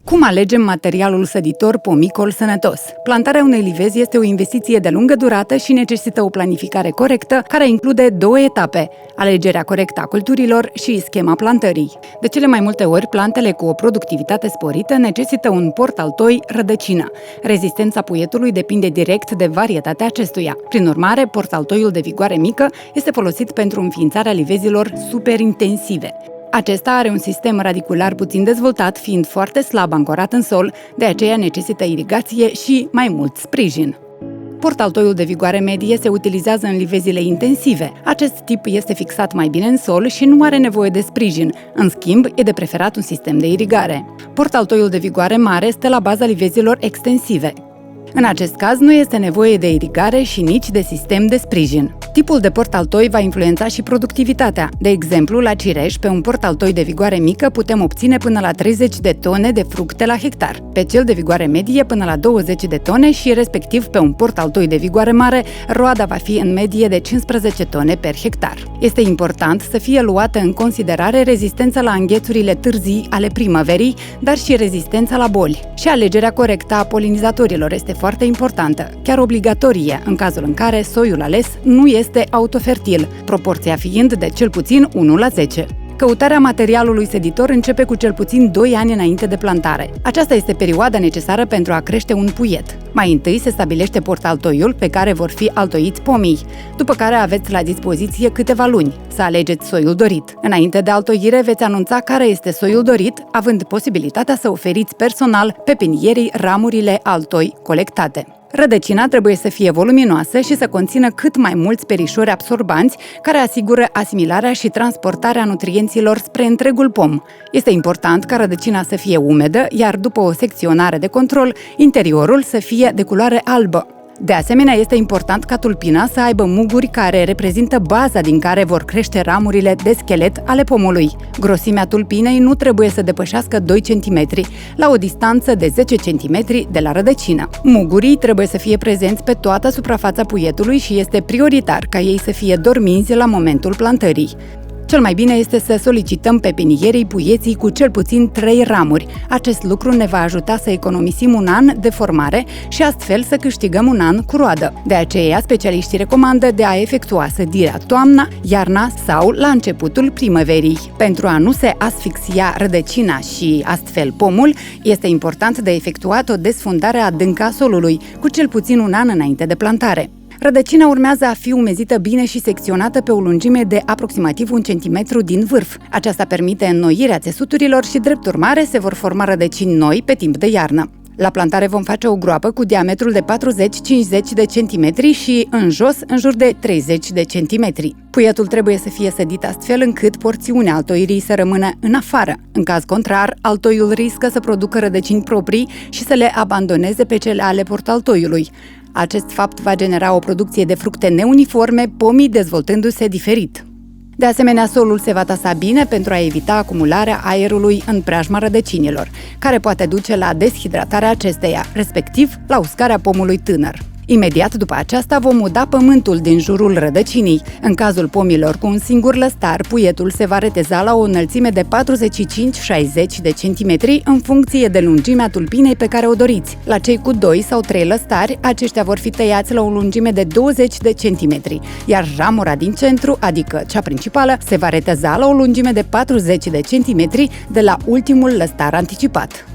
Cum alegem materialul săditor pomicol sănătos? Plantarea unei livezi este o investiție de lungă durată și necesită o planificare corectă, care include două etape: alegerea corectă a culturilor și schema plantării. De cele mai multe ori, plantele cu o productivitate sporită necesită un port altoi rădăcină. Rezistența puietului depinde direct de varietatea acestuia. Prin urmare, portaltoiul de vigoare mică este folosit pentru înființarea livezilor superintensive. Acesta are un sistem radicular puțin dezvoltat, fiind foarte slab ancorat în sol, de aceea necesită irigație și mai mult sprijin. Portaltoiul de vigoare medie se utilizează în livezile intensive. Acest tip este fixat mai bine în sol și nu are nevoie de sprijin. În schimb, e de preferat un sistem de irigare. Portaltoiul de vigoare mare stă la baza livezilor extensive. În acest caz, nu este nevoie de irigare și nici de sistem de sprijin. Tipul de portaltoi va influența și productivitatea. De exemplu, la cireș, pe un portaltoi de vigoare mică, putem obține până la 30 de tone de fructe la hectar. Pe cel de vigoare medie, până la 20 de tone și, respectiv, pe un portaltoi de vigoare mare, roada va fi în medie de 15 tone per hectar. Este important să fie luată în considerare rezistența la înghețurile târzii ale primăverii, dar și rezistența la boli. Și alegerea corectă a polinizatorilor este foarte importantă, chiar obligatorie, în cazul în care soiul ales nu este autofertil, proporția fiind de cel puțin 1:10. Căutarea materialului săditor începe cu cel puțin 2 ani înainte de plantare. Aceasta este perioada necesară pentru a crește un puiet. Mai întâi se stabilește portaltoiul pe care vor fi altoiți pomii, după care aveți la dispoziție câteva luni să alegeți soiul dorit. Înainte de altoire veți anunța care este soiul dorit, având posibilitatea să oferiți personal pepinierii ramurile altoi colectate. Rădăcina trebuie să fie voluminoasă și să conțină cât mai mulți perișori absorbanți care asigură asimilarea și transportarea nutrienților spre întregul pom. Este important ca rădăcina să fie umedă, iar după o secționare de control, interiorul să fie de culoare albă. De asemenea, este important ca tulpina să aibă muguri care reprezintă baza din care vor crește ramurile de schelet ale pomului. Grosimea tulpinei nu trebuie să depășească 2 cm, la o distanță de 10 cm de la rădăcină. Mugurii trebuie să fie prezenți pe toată suprafața puietului și este prioritar ca ei să fie dorminți la momentul plantării. Cel mai bine este să solicităm pepinierii puieții cu cel puțin 3 ramuri. Acest lucru ne va ajuta să economisim un an de formare și astfel să câștigăm un an cu roadă. De aceea, specialiștii recomandă de a efectua sădirea toamna, iarna sau la începutul primăverii. Pentru a nu se asfixia rădăcina și astfel pomul, este important de efectuat o desfundare adâncă a solului, cu cel puțin un an înainte de plantare. Rădăcina urmează a fi umezită bine și secționată pe o lungime de aproximativ 1 cm din vârf. Aceasta permite înnoirea țesuturilor și, drept urmare, se vor forma rădăcini noi pe timp de iarnă. La plantare vom face o groapă cu diametrul de 40-50 de centimetri și în jos în jur de 30 de centimetri. Puietul trebuie să fie sădit astfel încât porțiunea altoirii să rămână în afară. În caz contrar, altoiul riscă să producă rădăcini proprii și să le abandoneze pe cele ale portaltoiului. Acest fapt va genera o producție de fructe neuniforme, pomii dezvoltându-se diferit. De asemenea, solul se va tasa bine pentru a evita acumularea aerului în preajma rădăcinilor, care poate duce la deshidratarea acesteia, respectiv la uscarea pomului tânăr. Imediat după aceasta vom uda pământul din jurul rădăcinii. În cazul pomilor cu un singur lăstar, puietul se va reteza la o înălțime de 45-60 de centimetri în funcție de lungimea tulpinei pe care o doriți. La cei cu 2 sau 3 lăstari, aceștia vor fi tăiați la o lungime de 20 de centimetri, iar ramura din centru, adică cea principală, se va reteza la o lungime de 40 de centimetri de la ultimul lăstar anticipat.